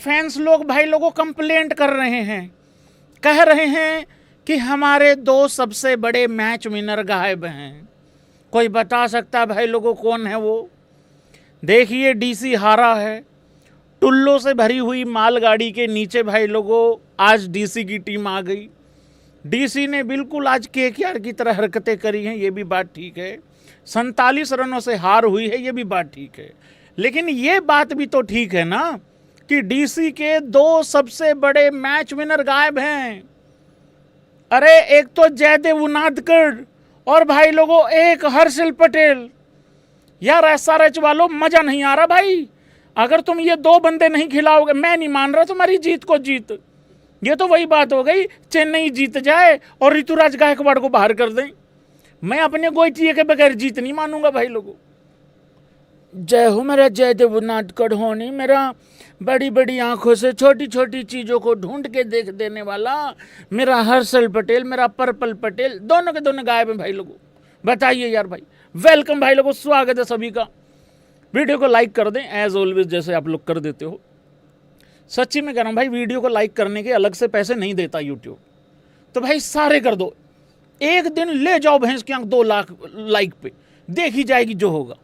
Fans लोग भाई लोगों कंप्लेंट कर रहे हैं, कह रहे हैं कि हमारे दो सबसे बड़े मैच विनर गायब हैं। कोई बता सकता भाई लोगों कौन है वो? देखिए डीसी हारा है। टुल्लों से भरी हुई मालगाड़ी के नीचे भाई लोगों आज डीसी की टीम आ गई। डीसी ने बिल्कुल आज केकेआर की तरह हरकतें करी हैं, ये भी बात ठीक है। 47 रनों से हार हुई है, ये भी बात ठीक है। लेकिन ये बात भी तो ठीक है ना कि डीसी के दो सबसे बड़े मैच विनर गायब हैं। अरे एक तो जयदेव उनादकर और भाई लोगों एक हर्षल पटेल। यार एसआरएच वालों मजा नहीं आ रहा भाई। अगर तुम ये दो बंदे नहीं खिलाओगे, मैं नहीं मान रहा तुम्हारी जीत को जीत। ये तो वही बात हो गई, चेन्नई जीत जाए और ऋतुराज गायकवाड़ को बाहर कर दें। मैं अपने गोइटिए के बगैर जीत नहीं मानूंगा भाई लोगों। जय हो मेरा जयदेव उनादकर होनी, मेरा बड़ी बड़ी आंखों से छोटी छोटी चीज़ों को ढूंढ के देख देने वाला मेरा हर्षल पटेल, मेरा पर्पल पटेल, दोनों के दोनों गायब हैं भाई लोगों। बताइए यार भाई। वेलकम भाई लोगों, स्वागत है सभी का। वीडियो को लाइक कर दें एज ऑलवेज, जैसे आप लोग कर देते हो। सच्ची में कह रहा हूँ भाई, वीडियो को लाइक करने के अलग से पैसे नहीं देता यूट्यूब, तो भाई सारे कर दो। एक दिन ले जाओ भैंस की आंख 2 लाख लाइक पे, देखी जाएगी जो होगा।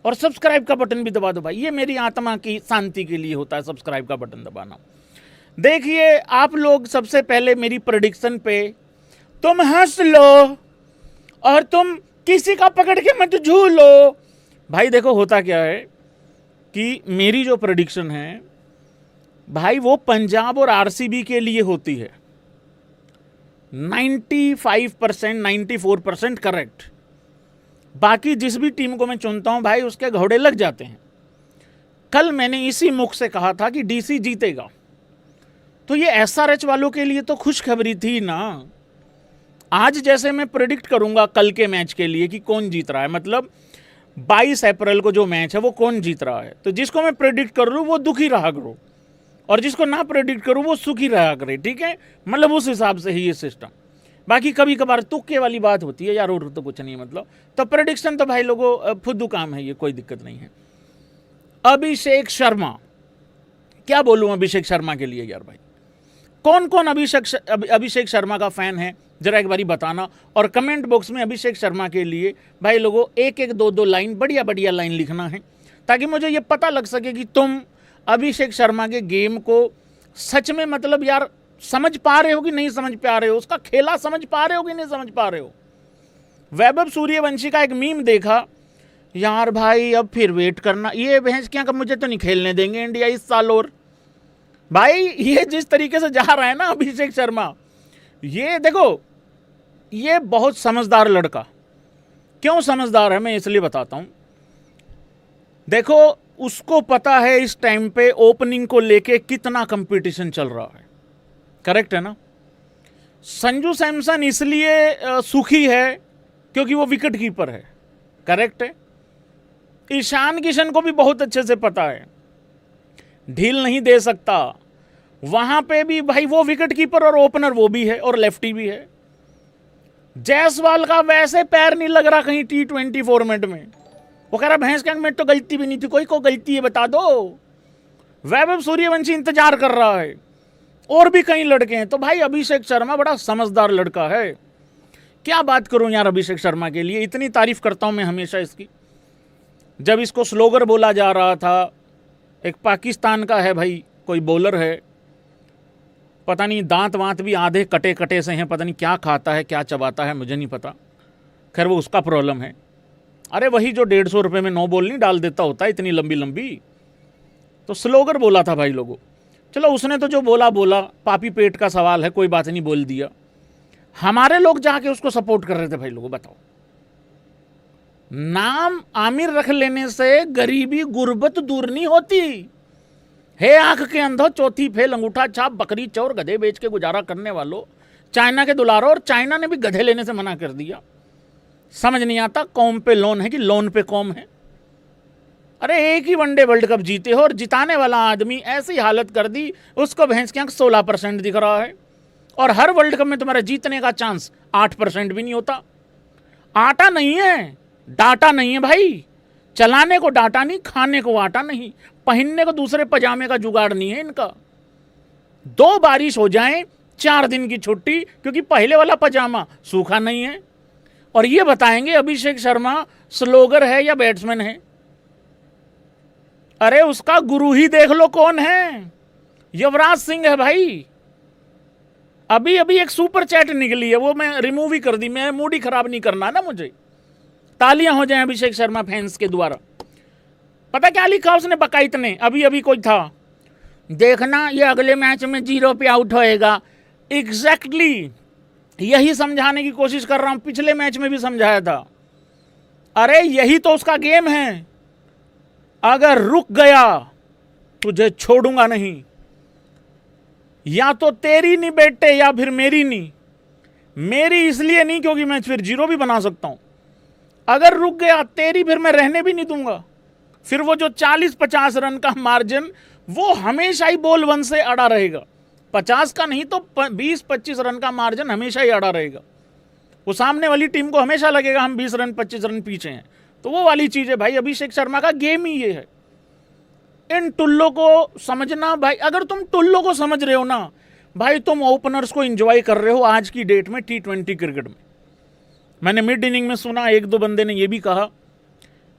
और सब्सक्राइब का बटन भी दबा दो भाई, ये मेरी आत्मा की शांति के लिए होता है सब्सक्राइब का बटन दबाना। देखिए आप लोग सबसे पहले मेरी प्रेडिक्शन पे तुम हंस लो और तुम किसी का पकड़ के मत झूलो। भाई देखो होता क्या है कि मेरी जो प्रेडिक्शन है भाई वो पंजाब और आरसीबी के लिए होती है 95%, 94% करेक्ट। बाकी जिस भी टीम को मैं चुनता हूं भाई उसके घोड़े लग जाते हैं। कल मैंने इसी मुख से कहा था कि डीसी जीतेगा, तो ये एसआरएच वालों के लिए तो खुशखबरी थी ना। आज जैसे मैं प्रेडिक्ट करूंगा कल के मैच के लिए कि कौन जीत रहा है, मतलब 22 अप्रैल को जो मैच है वो कौन जीत रहा है, तो जिसको मैं प्रेडिक्ट कर लूँ वो दुखी रहा करो और जिसको ना प्रेडिक्ट करूँ वो सुखी रहा करे, ठीक है। मतलब उस हिसाब से ही ये सिस्टम। बाकी कभी कभार तुक्के वाली बात होती है यार, और तो कुछ नहीं मतलब। तो प्रेडिक्शन तो भाई लोगों फुद्दू काम है, ये कोई दिक्कत नहीं है। अभिषेक शर्मा, क्या बोलूं अभिषेक शर्मा के लिए यार भाई। कौन कौन अभिषेक शर्मा का फैन है जरा एक बारी बताना, और कमेंट बॉक्स में अभिषेक शर्मा के लिए भाई लोगों एक एक दो लाइन, बढ़िया बढ़िया लाइन लिखना है, ताकि मुझे ये पता लग सके कि तुम अभिषेक शर्मा के गेम को सच में मतलब यार समझ पा रहे हो कि नहीं समझ पा रहे हो, उसका खेला समझ पा रहे हो कि नहीं समझ पा रहे हो। वैभव सूर्यवंशी का एक मीम देखा यार भाई, अब फिर वेट करना, ये भैंस क्या कब मुझे तो नहीं खेलने देंगे इंडिया इस साल। और भाई ये जिस तरीके से जा रहा है ना अभिषेक शर्मा, ये देखो ये बहुत समझदार लड़का। क्यों समझदार है मैं इसलिए बताता हूं। देखो उसको पता है इस टाइम पे ओपनिंग को लेके कितना कंपटीशन चल रहा है, करेक्ट है ना। संजू सैमसन इसलिए सुखी है क्योंकि वो विकेट कीपर है, करेक्ट है। ईशान किशन को भी बहुत अच्छे से पता है ढील नहीं दे सकता, वहां पे भी भाई वो विकेट कीपर और ओपनर वो भी है और लेफ्टी भी है। जायसवाल का वैसे पैर नहीं लग रहा कहीं T20 फॉर्मेट में, वो कह रहा भैंस के में तो गलती भी नहीं थी, कोई को गलती है बता दो। वैभव सूर्यवंशी इंतजार कर रहा है और भी कई लड़के हैं। तो भाई अभिषेक शर्मा बड़ा समझदार लड़का है। क्या बात करूं यार अभिषेक शर्मा के लिए, इतनी तारीफ करता हूं मैं हमेशा इसकी। जब इसको स्लोगर बोला जा रहा था, एक पाकिस्तान का है भाई कोई बॉलर है, पता नहीं दांत वांत भी आधे कटे कटे से हैं, पता नहीं क्या खाता है क्या चबाता है मुझे नहीं पता, खैर वो उसका प्रॉब्लम है। अरे वही जो 150 रुपये में 9 बॉल नहीं डाल देता होता इतनी लंबी लंबी, तो स्लोगर बोला था भाई लोगों। चलो उसने तो जो बोला बोला, पापी पेट का सवाल है, कोई बात नहीं बोल दिया। हमारे लोग जाके उसको सपोर्ट कर रहे थे भाई लोगों। बताओ, नाम आमिर रख लेने से गरीबी गुर्बत दूर नहीं होती। हे आंख के अंधो चौथी फेल अंगूठा छाप बकरी चौर गधे बेच के गुजारा करने वालों, चाइना के दुलारों, और चाइना ने भी गधे लेने से मना कर दिया। समझ नहीं आता कौम पे लोन है कि लोन पे कौम है। अरे एक ही वनडे वर्ल्ड कप जीते हो और जिताने वाला आदमी ऐसी हालत कर दी, उसको भैंस के आंख 16% दिख रहा है, और हर वर्ल्ड कप में तुम्हारा जीतने का चांस 8% भी नहीं होता। आटा नहीं है, डाटा नहीं है भाई। चलाने को डाटा नहीं, खाने को आटा नहीं, पहनने को दूसरे पजामे का जुगाड़ नहीं है इनका। 2 बारिश हो जाए 4 दिन की छुट्टी, क्योंकि पहले वाला पजामा सूखा नहीं है। और ये बताएंगे अभिषेक शर्मा स्लोगर है या बैट्समैन है? अरे उसका गुरु ही देख लो कौन है, युवराज सिंह है भाई। अभी अभी एक सुपर चैट निकली है, वो मैं रिमूव ही कर दी, मैं मूड ही खराब नहीं करना ना मुझे। तालियां हो जाएं अभिषेक शर्मा फैंस के द्वारा। पता क्या लिखा उसने बकायत ने? अभी अभी कोई था, देखना ये अगले मैच में 0 पे आउट होएगा। एग्जैक्टली यही समझाने की कोशिश कर रहा हूं, पिछले मैच में भी समझाया था। अरे यही तो उसका गेम है, अगर रुक गया तुझे छोड़ूंगा नहीं, या तो तेरी नहीं बेटे या फिर मेरी नहीं। मेरी इसलिए नहीं क्योंकि मैं फिर 0 भी बना सकता हूं। अगर रुक गया तेरी फिर मैं रहने भी नहीं दूंगा। फिर वो जो 40-50 रन का मार्जिन वो हमेशा ही बॉल 1 से अड़ा रहेगा। 50 का नहीं तो 20-25 रन का मार्जिन हमेशा ही अड़ा रहेगा। वो सामने वाली टीम को हमेशा लगेगा हम 20 रन 25 रन पीछे हैं। तो वो वाली चीज है भाई, अभिषेक शर्मा का गेम ही ये है। इन टुल्लों को समझना भाई, अगर तुम टुल्लों को समझ रहे हो ना भाई, तुम ओपनर्स को एंजॉय कर रहे हो आज की डेट में T20 क्रिकेट में। मैंने मिड इनिंग में सुना 1-2 बंदे ने यह भी कहा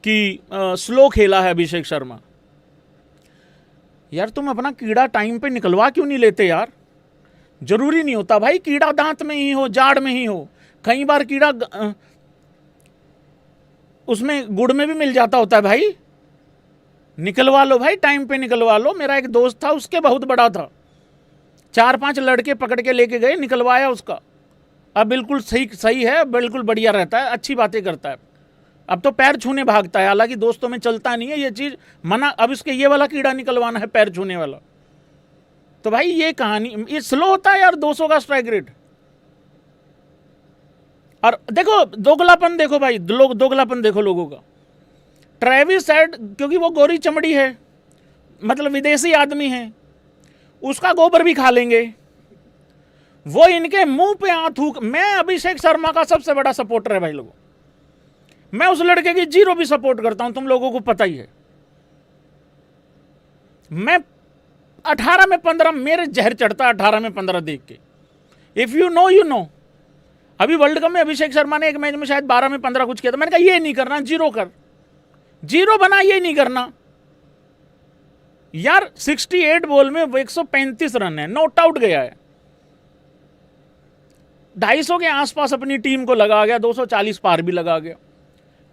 कि स्लो खेला है अभिषेक शर्मा। यार तुम अपना कीड़ा टाइम पे निकलवा क्यों नहीं लेते यार? जरूरी नहीं होता भाई कीड़ा दांत में ही हो, जाड़ में ही हो। कई बार कीड़ा उसमें गुड़ में भी मिल जाता होता है भाई। निकलवा लो भाई, टाइम पे निकलवा लो। मेरा एक दोस्त था, उसके बहुत बड़ा था, 4-5 लड़के पकड़ के लेके गए, निकलवाया उसका। अब बिल्कुल सही है, बिल्कुल बढ़िया रहता है, अच्छी बातें करता है। अब तो पैर छूने भागता है, हालांकि दोस्तों में चलता नहीं है ये चीज, मना। अब इसके ये वाला कीड़ा निकलवाना है, पैर छूने वाला। तो भाई ये कहानी, ये स्लो होता है यार 200 का स्ट्राइक रेट। और देखो दोगलापन, देखो भाई लोग दोगलापन देखो लोगों का। ट्रेविस हेड क्योंकि वो गोरी चमड़ी है, मतलब विदेशी आदमी है, उसका गोबर भी खा लेंगे। वो इनके मुंह पे थूक। मैं अभिषेक शर्मा का सबसे बड़ा सपोर्टर है भाई लोगों। मैं उस लड़के की 0 भी सपोर्ट करता हूं, तुम लोगों को पता ही है। मैं 18 में 15 मेरे जहर चढ़ता है 18 में 15 देख के। If you know you know. अभी वर्ल्ड कप में अभिषेक शर्मा ने एक मैच में शायद 12 में 15 कुछ किया था। मैंने कहा ये नहीं करना, 0 कर, 0 बना, ये नहीं करना यार। 68 बॉल में 135 रन है, नॉट आउट गया है। 250 के आसपास अपनी टीम को लगा गया, 240 पार भी लगा गया।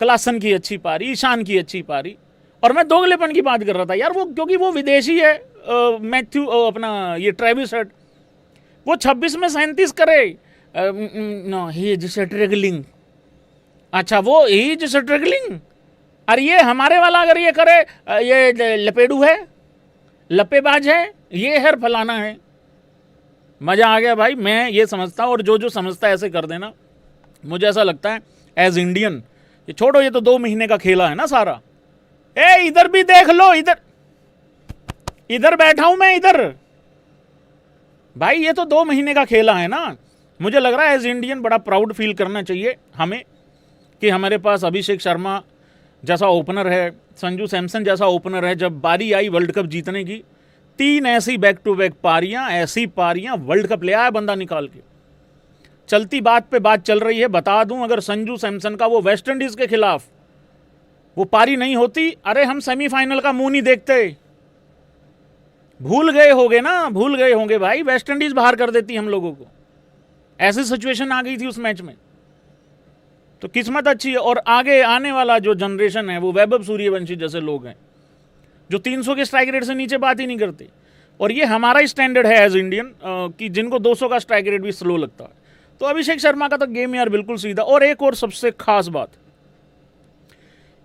क्लासन की अच्छी पारी, ईशान की अच्छी पारी। और मैं दोगलेपन की बात कर रहा था यार, वो क्योंकि वो विदेशी है, मैथ्यू अपना ये ट्रेविस हेड, वो 26 में 37 करे। No he is struggling. अच्छा वो ही इज स्ट्रगलिंग। अरे ये हमारे वाला अगर ये करे, ये लपेडू है, लपेबाज है, ये है फलाना है। मजा आ गया भाई। मैं ये समझता हूँ, और जो समझता है ऐसे कर देना। मुझे ऐसा लगता है एज इंडियन, ये छोड़ो, ये तो 2 महीने का खेला है ना सारा। इधर भी देख लो, इधर बैठा हूं मैं, इधर भाई ये तो 2 महीने का खेला है ना। मुझे लग रहा है एज इंडियन बड़ा प्राउड फील करना चाहिए हमें कि हमारे पास अभिषेक शर्मा जैसा ओपनर है, संजू सैमसन जैसा ओपनर है। जब बारी आई वर्ल्ड कप जीतने की, 3 ऐसी बैक टू बैक पारियां, ऐसी पारियां वर्ल्ड कप ले आया बंदा निकाल के। चलती बात पे बात चल रही है, बता दूं, अगर संजू सैमसन का वो वेस्ट इंडीज के खिलाफ वो पारी नहीं होती, अरे हम सेमीफाइनल का मुंह नहीं देखते। भूल गए होंगे ना, भूल गए होंगे भाई, वेस्ट इंडीज बाहर कर देती हम लोगों को। ऐसी सिचुएशन आ गई थी उस मैच में। तो किस्मत अच्छी है। और आगे आने वाला जो जनरेशन है वो वैभव सूर्यवंशी जैसे लोग हैं जो 300 के स्ट्राइक रेट से नीचे बात ही नहीं करते। और ये हमारा ही स्टैंडर्ड है एज इंडियन कि जिनको 200 का स्ट्राइक रेट भी स्लो लगता है। तो अभिषेक शर्मा का तो गेम यार बिल्कुल सीधा। और एक और सबसे खास बात,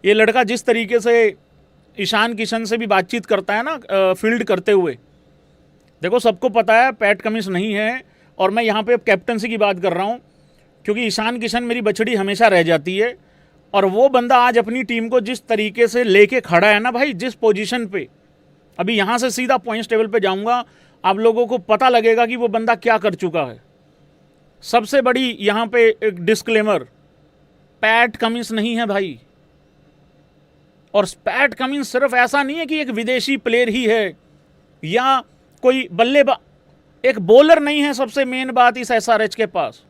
ये लड़का जिस तरीके से ईशान किशन से भी बातचीत करता है ना फील्ड करते हुए, देखो सबको पता है पैट कमिंस नहीं है। और मैं यहाँ पे कैप्टनसी की बात कर रहा हूँ क्योंकि ईशान किशन मेरी बछड़ी हमेशा रह जाती है। और वो बंदा आज अपनी टीम को जिस तरीके से लेके खड़ा है ना भाई, जिस पोजीशन पे, अभी यहाँ से सीधा पॉइंट्स टेबल पे जाऊँगा, आप लोगों को पता लगेगा कि वो बंदा क्या कर चुका है। सबसे बड़ी यहाँ पे एक डिस्क्लेमर, पैट कमिंस नहीं है भाई। और पैट कमिंस सिर्फ ऐसा नहीं है कि एक विदेशी प्लेयर ही है या कोई बल्लेबाज, एक बॉलर नहीं है सबसे मेन बात इस एसआरएच के पास।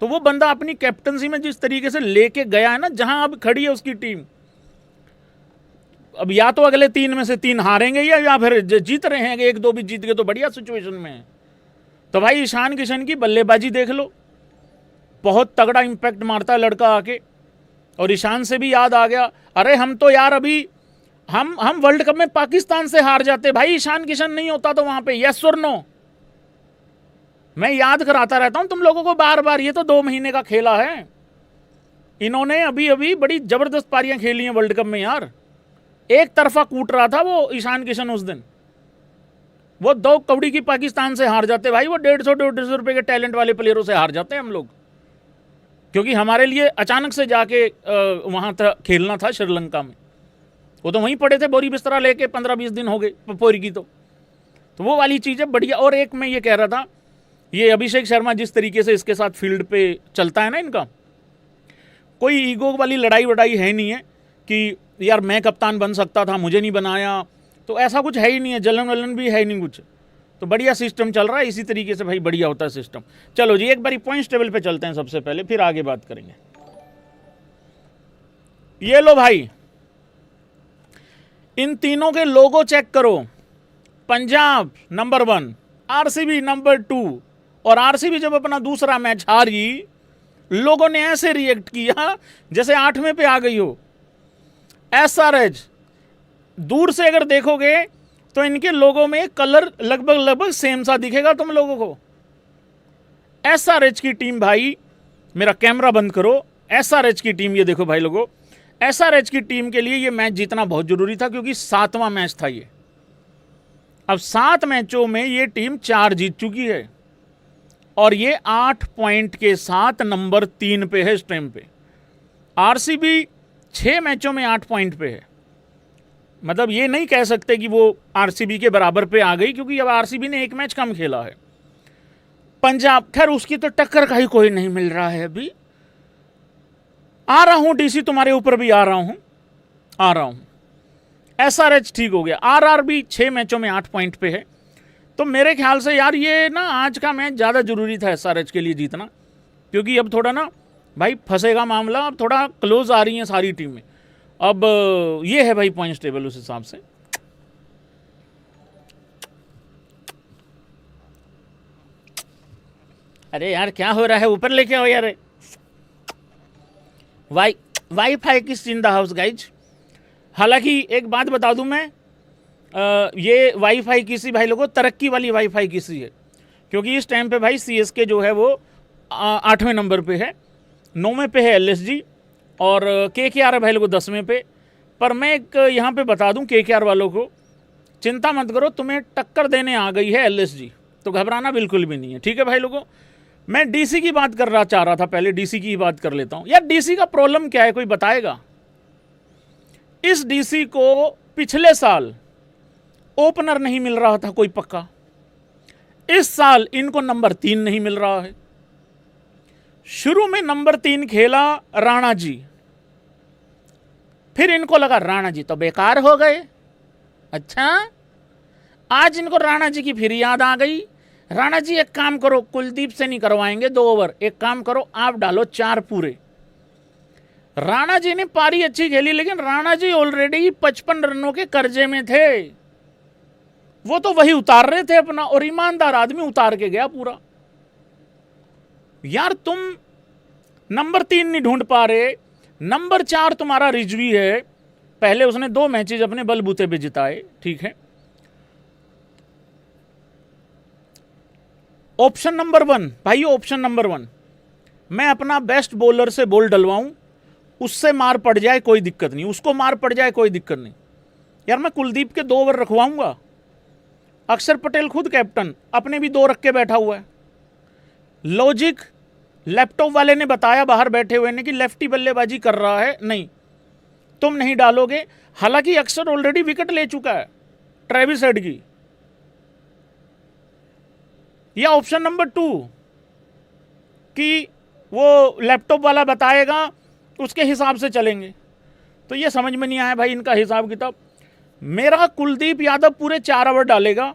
तो वो बंदा अपनी कैप्टनसी में जिस तरीके से लेके गया है ना, जहां अब खड़ी है उसकी टीम, अब या तो अगले 3 में से 3 हारेंगे या फिर जीत रहे हैं, 1-2 भी जीत गए तो बढ़िया सिचुएशन में है। तो भाई ईशान किशन की बल्लेबाजी देख लो, बहुत तगड़ा इंपैक्ट मारता है लड़का आके। और ईशान से भी याद आ गया, अरे हम तो यार अभी हम वर्ल्ड कप में पाकिस्तान से हार जाते भाई, ईशान किशन नहीं होता तो वहां पे, यस और नो। मैं याद कराता रहता हूं तुम लोगों को बार बार, ये तो 2 महीने का खेला है। इन्होंने अभी अभी बड़ी जबरदस्त पारियां खेली हैं वर्ल्ड कप में यार। एक तरफा कूट रहा था वो ईशान किशन उस दिन, वो 2 कौड़ी की पाकिस्तान से हार जाते भाई, वो 150-150 रुपए के टैलेंट वाले प्लेयरों से हार जाते हैं हम लोग, क्योंकि हमारे लिए अचानक से जाके वहां तक खेलना था श्रीलंका में। वो तो वहीं पड़े थे बोरी बिस्तरा लेके, 15-20 दिन हो गए पोरी की। तो वो वाली चीज़ें बढ़िया। और एक मैं ये कह रहा था, ये अभिषेक शर्मा जिस तरीके से इसके साथ फील्ड पे चलता है ना, इनका कोई ईगो वाली लड़ाई वड़ाई है नहीं है कि यार मैं कप्तान बन सकता था मुझे नहीं बनाया, तो ऐसा कुछ है ही नहीं है, जलन वलन भी है नहीं कुछ। तो बढ़िया सिस्टम चल रहा है, इसी तरीके से भाई बढ़िया होता है सिस्टम। चलो जी एक बारी पॉइंट्स टेबल पे चलते हैं सबसे पहले, फिर आगे बात करेंगे। ये लो भाई, इन तीनों के लोगो चेक करो। Punjab number 1, RCB number 2। और आरसीबी जब अपना दूसरा मैच हारी, लोगों ने ऐसे रिएक्ट किया जैसे 8वें पे आ गई हो। एसआरएच दूर से अगर देखोगे तो इनके लोगों में कलर लगभग सेम सा दिखेगा तुम लोगों को। एसआरएच की टीम भाई, मेरा कैमरा बंद करो, एसआरएच की टीम ये देखो भाई लोगों, एसआरएच की टीम के लिए ये मैच जीतना बहुत जरूरी था, क्योंकि 7वां मैच था ये। अब 7 मैचों में ये टीम 4 जीत चुकी है और ये 8 पॉइंट के साथ नंबर 3 पे है इस टाइम पे। आरसीबी 6 मैचों में 8 पॉइंट पे है। मतलब ये नहीं कह सकते कि वो आरसीबी के बराबर पे आ गई, क्योंकि अब आरसीबी ने 1 मैच कम खेला है। पंजाब, खैर उसकी तो टक्कर का ही कोई नहीं मिल रहा है अभी। आ रहा हूं डीसी, तुम्हारे ऊपर भी आ रहा हूं। एसआरएच ठीक हो गया। आरआरबी 6 मैचों में 8 पॉइंट पे है। तो मेरे ख्याल से यार ये ना आज का मैच ज़्यादा जरूरी था एसआरएच के लिए जीतना, क्योंकि अब थोड़ा ना भाई फंसेगा मामला, अब थोड़ा क्लोज आ रही हैं सारी टीमें। अब ये है भाई पॉइंट्स टेबल उस हिसाब से। अरे यार क्या हो रहा है, ऊपर लेके आओ यार। वाईफाई किस इन द हाउस गाइज। हालांकि एक बात बता दूं मैं, ये वाईफाई किसी भाई लोगों तरक्की वाली वाईफाई किसी है, क्योंकि इस टाइम पे भाई सीएसके जो है वो 8वें नंबर पे है, 9वें पे है एलएसजी और केकेआर है भाई लोगों 10वें पे। पर मैं एक यहाँ पे बता दूं केकेआर वालों को, चिंता मत करो, तुम्हें टक्कर देने आ गई है एलएसजी, तो घबराना बिल्कुल भी नहीं है, ठीक है भाई लोगों। मैं डीसी की बात चाह रहा था, पहले डीसी की ही बात कर लेता हूँ। यार डीसी का प्रॉब्लम क्या है, कोई बताएगा? इस डीसी को पिछले साल ओपनर नहीं मिल रहा था कोई पक्का, इस साल इनको नंबर 3 नहीं मिल रहा है। शुरू में नंबर 3 खेला राणा जी, फिर इनको लगा राणा जी तो बेकार हो गए। अच्छा, आज इनको राणा जी की फिर याद आ गई। राणा जी एक काम करो, कुलदीप से नहीं करवाएंगे 2 ओवर, एक काम करो आप डालो 4 पूरे। राणा जी ने पारी अच्छी खेली, लेकिन राणा जी ऑलरेडी 55 रनों के कर्जे में थे, वो तो वही उतार रहे थे अपना, और ईमानदार आदमी उतार के गया पूरा। यार तुम नंबर 3 नहीं ढूंढ पा रहे, नंबर 4 तुम्हारा रिजवी है, पहले उसने 2 मैचेज अपने बलबूते पे जिताए, ठीक है। ऑप्शन नंबर 1 भाई, ऑप्शन नंबर 1, मैं अपना बेस्ट बॉलर से बॉल डलवाऊं, उससे मार पड़ जाए कोई दिक्कत नहीं, उसको मार पड़ जाए कोई दिक्कत नहीं। यार मैं कुलदीप के 2 ओवर रखवाऊंगा, अक्षर पटेल खुद कैप्टन अपने भी 2 रख के बैठा हुआ है। लॉजिक लैपटॉप वाले ने बताया बाहर बैठे हुए ने कि लेफ्टी बल्लेबाजी कर रहा है, नहीं तुम नहीं डालोगे। हालांकि अक्षर ऑलरेडी विकेट ले चुका है ट्रेविस हेड की। या ऑप्शन नंबर 2 कि वो लैपटॉप वाला बताएगा उसके हिसाब से चलेंगे। तो ये समझ में नहीं आया भाई इनका हिसाब किताब। मेरा कुलदीप यादव पूरे 4 ओवर डालेगा,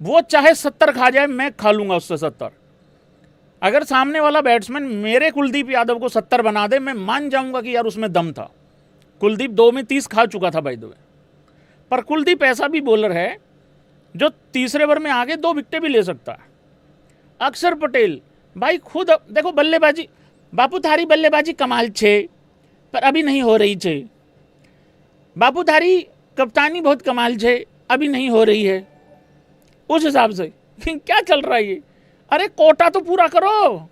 वो चाहे 70 खा जाए, मैं खा लूंगा उससे 70। अगर सामने वाला बैट्समैन मेरे कुलदीप यादव को 70 बना दे, मैं मान जाऊंगा कि यार उसमें दम था। कुलदीप 2 में 30 खा चुका था बाय द वे। पर कुलदीप ऐसा भी बॉलर है जो तीसरे ओवर में आगे 2 विकेटें भी ले सकता है। अक्षर पटेल भाई खुद देखो बल्लेबाजी, बापू थारी बल्लेबाजी कमाल छे, पर अभी नहीं हो रही छे। बापू थारी कप्तानी बहुत कमाल छे, अभी नहीं हो रही है। उस हिसाब से क्या चल रहा है ये? अरे कोटा तो पूरा करो।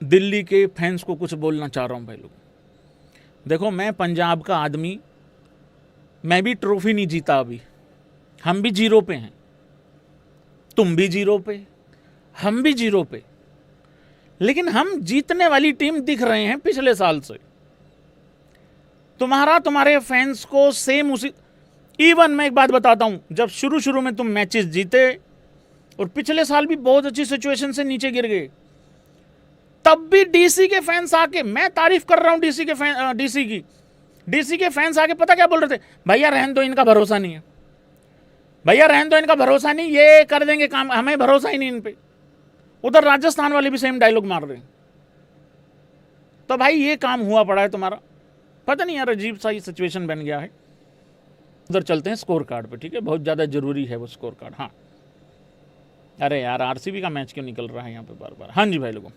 दिल्ली के फैंस को कुछ बोलना चाह रहा हूं भाई लोग। देखो मैं पंजाब का आदमी, मैं भी ट्रॉफी नहीं जीता अभी, हम भी 0 पे हैं, तुम भी 0 पे, हम भी 0 पे, लेकिन हम जीतने वाली टीम दिख रहे हैं पिछले साल से। तुम्हारे फैंस को सेम उसी, इवन मैं एक बात बताता हूं, जब शुरू में तुम मैचेस जीते और पिछले साल भी बहुत अच्छी सिचुएशन से नीचे गिर गए, तब भी डीसी के फैंस आके, मैं तारीफ कर रहा हूं डीसी के फैंस आके पता क्या बोल रहे थे? भैया रहने दो, इनका भरोसा नहीं है, भैया रहने दो, इनका भरोसा नहीं, ये कर देंगे काम, हमें भरोसा ही नहीं इन पे। उधर राजस्थान वाले भी सेम डायलॉग मार रहे हैं। तो भाई ये काम हुआ पड़ा है तुम्हारा, पता नहीं यार, अजीब सा ये सिचुएशन बन गया है। उधर चलते हैं स्कोर कार्ड पे, ठीक है, बहुत ज़्यादा जरूरी है वो स्कोर कार्ड। हाँ अरे यार आरसीबी का मैच क्यों निकल रहा है यहाँ पे बार बार। हाँ जी भाई लोगों,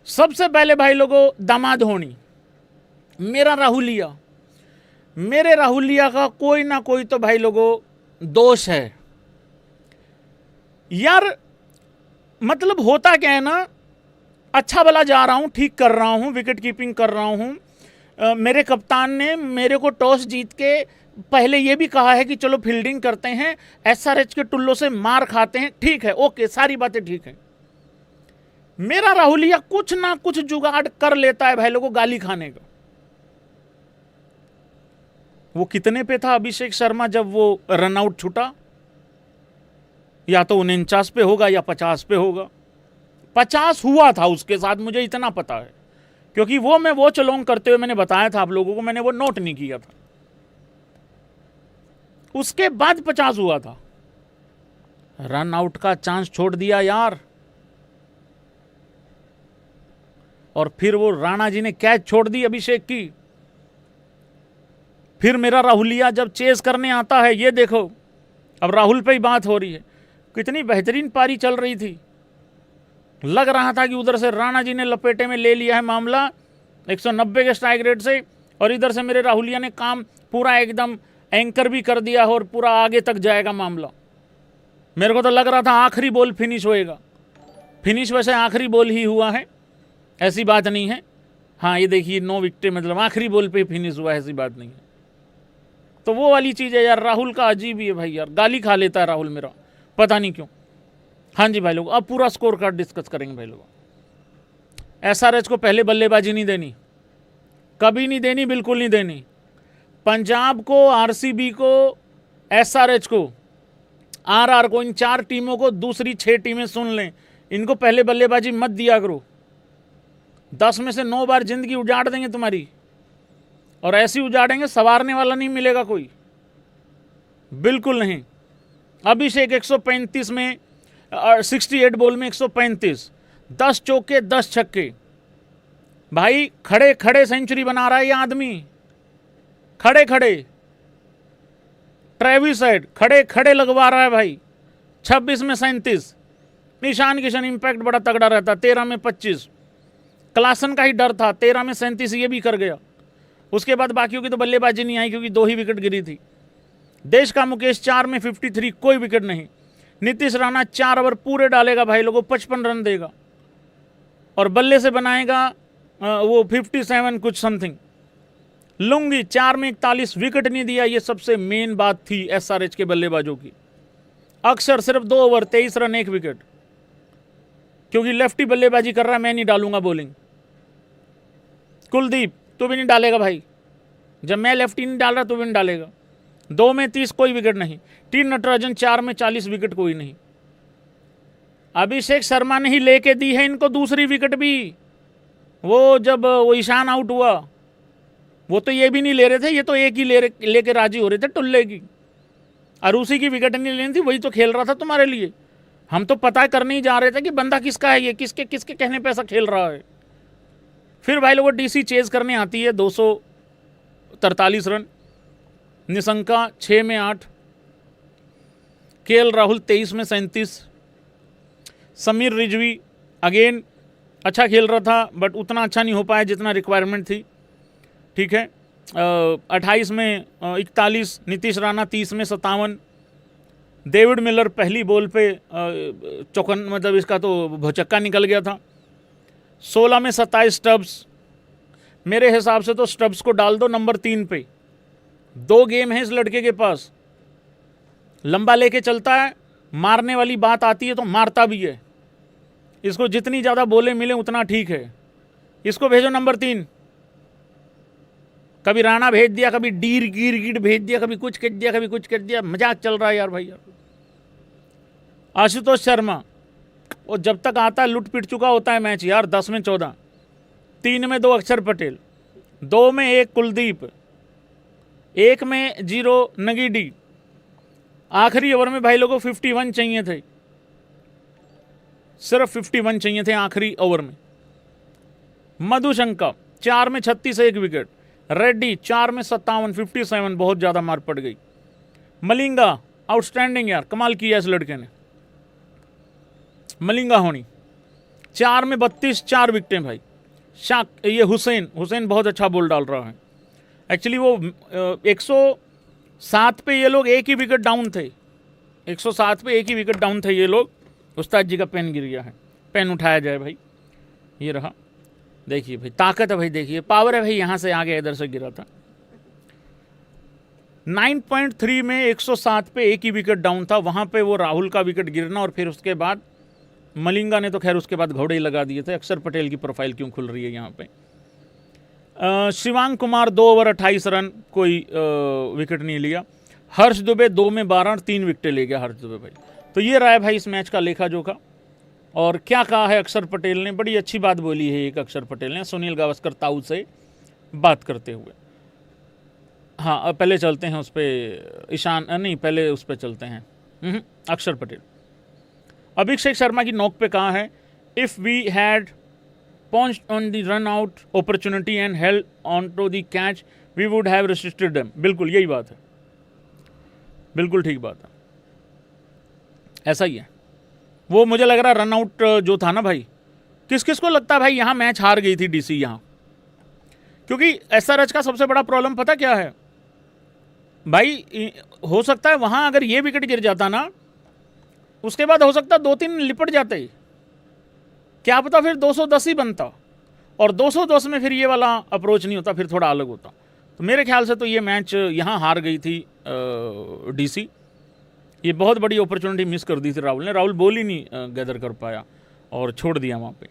सबसे पहले भाई लोगों दामाद होनी, मेरे राहुलिया का कोई ना कोई तो भाई लोगों दोष है यार। मतलब होता क्या है ना, अच्छा भला जा रहा हूं, ठीक कर रहा हूं, विकेट कीपिंग कर रहा हूं, मेरे कप्तान ने मेरे को टॉस जीत के पहले ये भी कहा है कि चलो फील्डिंग करते हैं, एसआरएच के टुल्लों से मार खाते हैं, ठीक है, ओके, सारी बातें ठीक है। मेरा राहुलिया कुछ ना कुछ जुगाड़ कर लेता है भाई लोगों गाली खाने का। वो कितने पे था अभिषेक शर्मा जब वो रनआउट छूटा? या तो 49 पे होगा या 50 पे होगा। 50 हुआ था उसके साथ, मुझे इतना पता है, क्योंकि वो मैं वॉच अलोंग करते हुए मैंने बताया था आप लोगों को, मैंने वो नोट नहीं किया था। उसके बाद 50 हुआ था, रन आउट का चांस छोड़ दिया यार। और फिर वो राणा जी ने कैच छोड़ दी अभिषेक की। फिर मेरा राहुलिया जब चेस करने आता है, ये देखो अब राहुल पे ही बात हो रही है, कितनी बेहतरीन पारी चल रही थी, लग रहा था कि उधर से राणा जी ने लपेटे में ले लिया है मामला 190 के स्ट्राइक रेट से, और इधर से मेरे राहुलिया ने काम पूरा एकदम एंकर भी कर दिया और पूरा आगे तक जाएगा मामला। मेरे को तो लग रहा था आखिरी बॉल फिनिश होएगा। फिनिश वैसे आखिरी बॉल ही हुआ है, ऐसी बात नहीं है। हाँ ये देखिए 9 विकेट, मतलब आखिरी बॉल पे फिनिश हुआ है, ऐसी बात नहीं है। तो वो वाली चीज़ है यार, राहुल का अजीब ही है भाई यार, गाली खा लेता है राहुल मेरा, पता नहीं क्यों। हाँ जी भाई लोग, अब पूरा स्कोर कार्ड डिस्कस करेंगे भाई लोग। एसआरएच को पहले बल्लेबाजी नहीं देनी, कभी नहीं देनी, बिल्कुल नहीं देनी। पंजाब को, आरसीबी को, एसआरएच को, आरआर को, इन 4 टीमों को, दूसरी 6 टीमें सुन लें, इनको पहले बल्लेबाजी मत दिया करो। 10 में से 9 बार जिंदगी उजाड़ देंगे तुम्हारी, और ऐसी उजाड़ेंगे संवारने वाला नहीं मिलेगा कोई, बिल्कुल नहीं। अभिषेक 135 में 68 बॉल में 135, 10 चौके 10 छक्के, भाई खड़े खड़े सेंचुरी बना रहा है ये आदमी, खड़े खड़े। ट्रेविस हेड खड़े खड़े लगवा रहा है भाई, 26 में 37। ईशान किशन इंपैक्ट बड़ा तगड़ा रहता, 13 में 25। क्लासन का ही डर था, 13 में 37 ये भी कर गया। उसके बाद बाकियों की तो बल्लेबाजी नहीं आई, क्योंकि 2 ही विकेट गिरी थी। देश का मुकेश 4 में 53, कोई विकेट नहीं। नीतीश राणा 4 ओवर पूरे डालेगा भाई लोगों, 55 रन देगा, और बल्ले से बनाएगा वो 57 कुछ समथिंग। लुंगी 4 में 41, विकेट नहीं दिया, ये सबसे मेन बात थी एसआरएच के बल्लेबाजों की। अक्षर सिर्फ 2 ओवर 23 रन 1 विकेट, क्योंकि लेफ्टी बल्लेबाजी कर रहा है, मैं नहीं डालूंगा बॉलिंग। कुलदीप तू भी नहीं डालेगा भाई, जब मैं लेफ्टी नहीं डाल रहा तू भी नहीं डालेगा। 2 में 30, कोई विकेट नहीं। टी नटराजन 4 में 40, विकेट कोई नहीं। अभिषेक शर्मा ने ही लेके दी है इनको दूसरी विकेट भी। वो जब वो ईशान आउट हुआ, वो तो ये भी नहीं ले रहे थे, ये तो एक ही लेके राजी हो रहे थे टुल्ले की। और उसी की विकेट नहीं लेनी थी, वही तो खेल रहा था तुम्हारे लिए। हम तो पता करने ही जा रहे थे कि बंदा किसका है, ये किसके किसके कहने पे ऐसा खेल रहा है। फिर भाई लोगों डीसी चेज करने आती है 243 रन, निशंका 6 में 8, केएल राहुल 23 में 37, समीर रिजवी अगेन अच्छा खेल रहा था बट उतना अच्छा नहीं हो पाया जितना रिक्वायरमेंट थी। ठीक है, 28 में 41, नीतीश राणा 30 में 57, डेविड मिलर पहली बॉल पे चौकन मतलब इसका तो भौचक्का निकल गया था। 16 में 27 स्टब्स। मेरे हिसाब से तो स्टब्स को डाल दो नंबर 3 पे। 2 गेम है इस लड़के के पास, लंबा लेके चलता है, मारने वाली बात आती है तो मारता भी है। इसको जितनी ज़्यादा बॉलें मिले उतना ठीक है। इसको भेजो नंबर 3। कभी राणा भेज दिया, कभी गिर भेज दिया, कभी कुछ कर दिया, कभी कुछ कर दिया। मजाक चल रहा है यार भाई यार। आशुतोष शर्मा, वो जब तक आता है लुट पिट चुका होता है मैच यार। 10 में 14, 3 में 2 अक्षर पटेल, 2 में 1 कुलदीप, 1 में 0 नगीडी। आखिरी ओवर में भाई लोगों 51 चाहिए थे, सिर्फ 51 चाहिए थे आखिरी ओवर में। मधुशंका 4 में 36, 1 विकेट। रेड्डी 4 में 57, 57, बहुत ज़्यादा मार पड़ गई। मलिंगा आउटस्टैंडिंग यार, कमाल किया इस लड़के ने। मलिंगा होनी 4 में 32, 4 विकेटें भाई। ये हुसैन बहुत अच्छा बॉल डाल रहा है। एक्चुअली वो 107 पे ये लोग एक ही विकेट डाउन थे, 107 पे एक ही विकेट डाउन थे ये लोग। उस्ताद जी का पेन गिर गया है, पेन उठाया जाए भाई। ये रहा, देखिए भाई ताकत है भाई, देखिए पावर है भाई। यहाँ से आगे इधर से गिरा था। 9.3 में 107 पे एक ही विकेट डाउन था, वहाँ पे वो राहुल का विकेट गिरना और फिर उसके बाद मलिंगा ने तो खैर उसके बाद घोड़े ही लगा दिए थे। अक्षर पटेल की प्रोफाइल क्यों खुल रही है यहाँ पे। शिवांग कुमार 2 ओवर 28 रन, कोई विकेट नहीं लिया। हर्ष दुबे 2 में 12 और 3 विकेटें ले गया हर्ष दुबे भाई। तो ये रहा है भाई इस मैच का लेखा जोखा। और क्या कहा है अक्षर पटेल ने, बड़ी अच्छी बात बोली है एक अक्षर पटेल ने सुनील गावस्कर ताऊ से बात करते हुए। हाँ पहले चलते हैं उस पर, ईशान नहीं पहले उस पर चलते हैं। अक्षर पटेल अभिषेक शर्मा की नोक पे कहा है, if we had pounced on the run out opportunity and held on to the catch we would have resisted them. बिल्कुल यही बात है, बिल्कुल ठीक बात है, ऐसा ही है। वो मुझे लग रहा रन आउट जो था ना भाई, किस किस को लगता है भाई यहाँ मैच हार गई थी डीसी यहाँ। क्योंकि एसआरएच का सबसे बड़ा प्रॉब्लम पता क्या है भाई, हो सकता है वहाँ अगर ये विकेट गिर जाता ना, उसके बाद हो सकता 2-3 लिपट जाते, क्या पता फिर 210 ही बनता। और 210 में फिर ये वाला अप्रोच नहीं होता, फिर थोड़ा अलग होता। तो मेरे ख्याल से तो ये मैच यहाँ हार गई थी डीसी। ये बहुत बड़ी अपॉर्चुनिटी मिस कर दी थी राहुल ने। राहुल बॉल ही नहीं गैदर कर पाया और छोड़ दिया वहाँ पे।